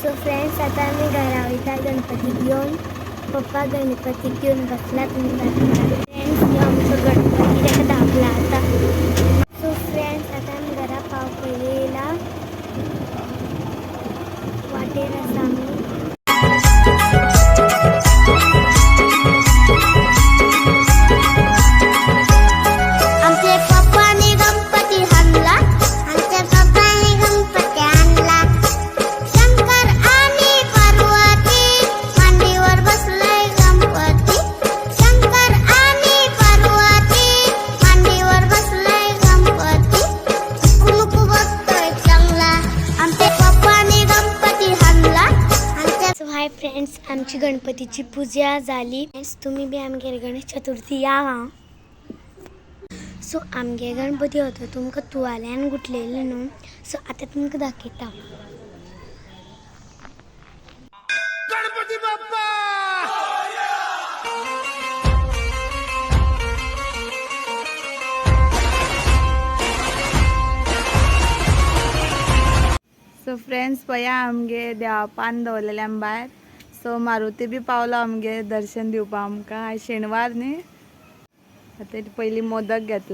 So friends, आता आम्ही घरा वयता गणपती घेऊन. पप्पा गणपती घेऊन बसला. फ्रेंड्स, आमचो गणपती ताका धापला आता. सो फ्रेंड्स, आता आम्ही घरा पाव पयलेला वाटेर आसा आमी. हाय फ्रेंड्स, आमची गणपतीची पूजा झाली. फ्रेंड्स, तुम्ही बी आमगे गणेश चतुर्थी या. सो आमगे गणपती होतो तुमकां तुवाल्यान गुटलेले न्हू. सो आता तुमकां दाखयता. गणपती बाप्पा. सो फ्रेंड्स, पया आमगे देवापान दवरलेले भायर. सो मारुती बी पावलो आमगे दर्शन दिवपा आमकां. आज शेनवार न्ही. आता पयली मोदक घेतला.